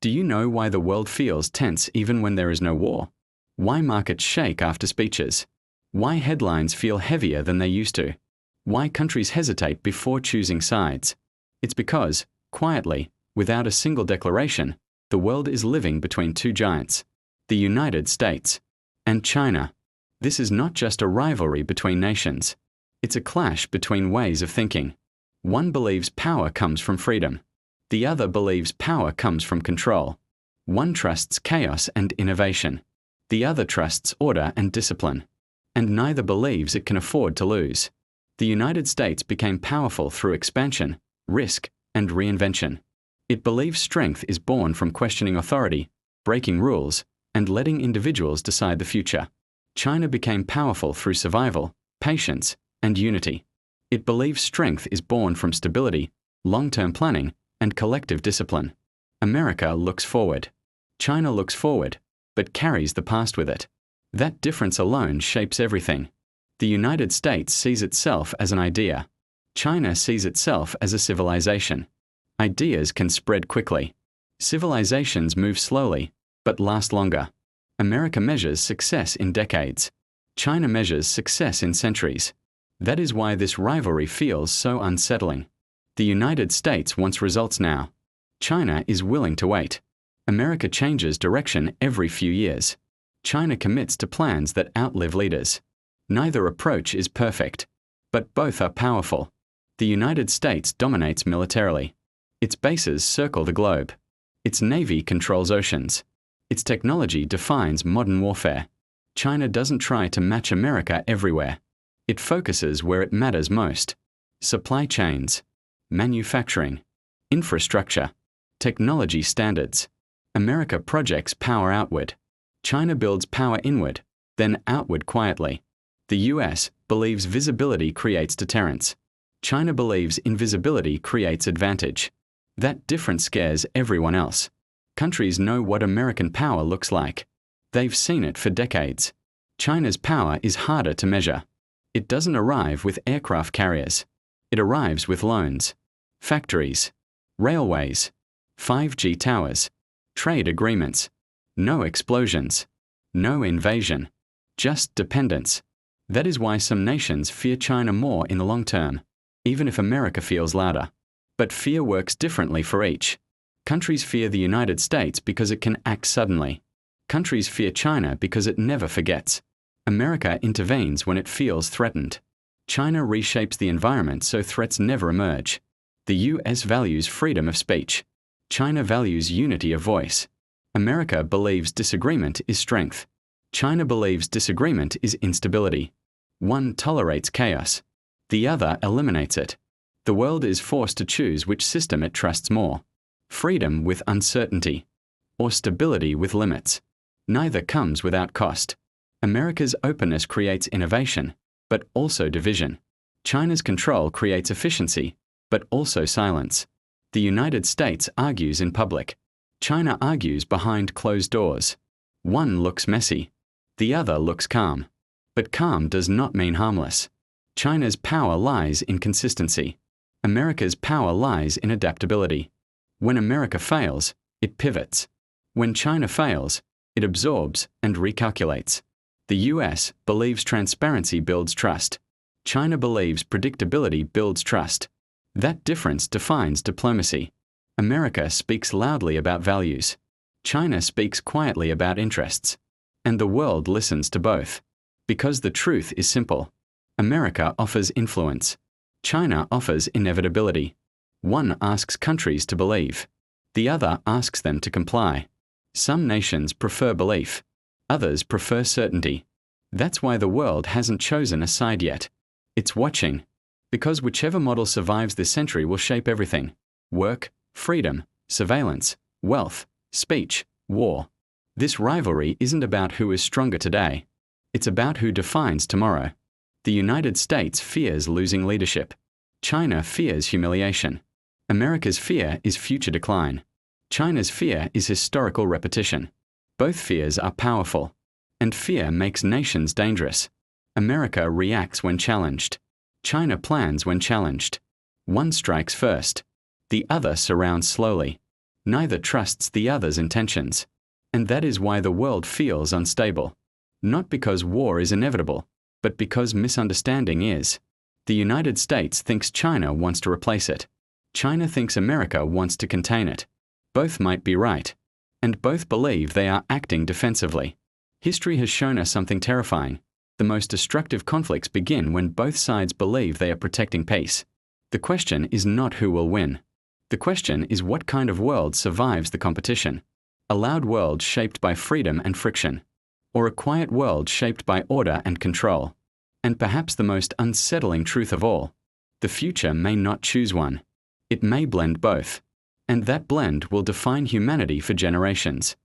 Do you know why the world feels tense even when there is no war? Why markets shake after speeches? Why headlines feel heavier than they used to? Why countries hesitate before choosing sides? It's because, quietly, without a single declaration, the world is living between two giants, the United States and China. This is not just a rivalry between nations. It's a clash between ways of thinking. One believes power comes from freedom. The other believes power comes from control. One trusts chaos and innovation. The other trusts order and discipline. And neither believes it can afford to lose. The United States became powerful through expansion, risk, and reinvention. It believes strength is born from questioning authority, breaking rules, and letting individuals decide the future. China became powerful through survival, patience, and unity. It believes strength is born from stability, long-term planning, and collective discipline. America looks forward. China looks forward, but carries the past with it. That difference alone shapes everything. The United States sees itself as an idea. China sees itself as a civilization. Ideas can spread quickly. Civilizations move slowly, but last longer. America measures success in decades. China measures success in centuries. That is why this rivalry feels so unsettling. The United States wants results now. China is willing to wait. America changes direction every few years. China commits to plans that outlive leaders. Neither approach is perfect, but both are powerful. The United States dominates militarily. Its bases circle the globe. Its navy controls oceans. Its technology defines modern warfare. China doesn't try to match America everywhere. It focuses where it matters most. Supply chains, manufacturing, infrastructure, technology standards. America projects power outward. China builds power inward, then outward quietly. The US believes visibility creates deterrence. China believes invisibility creates advantage. That difference scares everyone else. Countries know what American power looks like. They've seen it for decades. China's power is harder to measure. It doesn't arrive with aircraft carriers. It arrives with loans, factories, railways, 5G towers, trade agreements. No explosions, no invasion, just dependence. That is why some nations fear China more in the long term, even if America feels louder. But fear works differently for each. Countries fear the United States because it can act suddenly. Countries fear China because it never forgets. America intervenes when it feels threatened. China reshapes the environment so threats never emerge. The US values freedom of speech. China values unity of voice. America believes disagreement is strength. China believes disagreement is instability. One tolerates chaos. The other eliminates it. The world is forced to choose which system it trusts more. Freedom with uncertainty, or stability with limits. Neither comes without cost. America's openness creates innovation, but also division. China's control creates efficiency, but also silence. The United States argues in public. China argues behind closed doors. One looks messy. The other looks calm. But calm does not mean harmless. China's power lies in consistency. America's power lies in adaptability. When America fails, it pivots. When China fails, it absorbs and recalculates. The US believes transparency builds trust. China believes predictability builds trust. That difference defines diplomacy. America speaks loudly about values. China speaks quietly about interests. And the world listens to both. Because the truth is simple. America offers influence. China offers inevitability. One asks countries to believe. The other asks them to comply. Some nations prefer belief. Others prefer certainty. That's why the world hasn't chosen a side yet. It's watching. Because whichever model survives this century will shape everything. Work, freedom, surveillance, wealth, speech, war. This rivalry isn't about who is stronger today. It's about who defines tomorrow. The United States fears losing leadership. China fears humiliation. America's fear is future decline. China's fear is historical repetition. Both fears are powerful. And fear makes nations dangerous. America reacts when challenged. China plans when challenged. One strikes first. The other surrounds slowly. Neither trusts the other's intentions. And that is why the world feels unstable. Not because war is inevitable, but because misunderstanding is. The United States thinks China wants to replace it. China thinks America wants to contain it. Both might be right. And both believe they are acting defensively. History has shown us something terrifying. The most destructive conflicts begin when both sides believe they are protecting peace. The question is not who will win. The question is what kind of world survives the competition. A loud world shaped by freedom and friction, or a quiet world shaped by order and control. And perhaps the most unsettling truth of all, the future may not choose one. It may blend both. And that blend will define humanity for generations.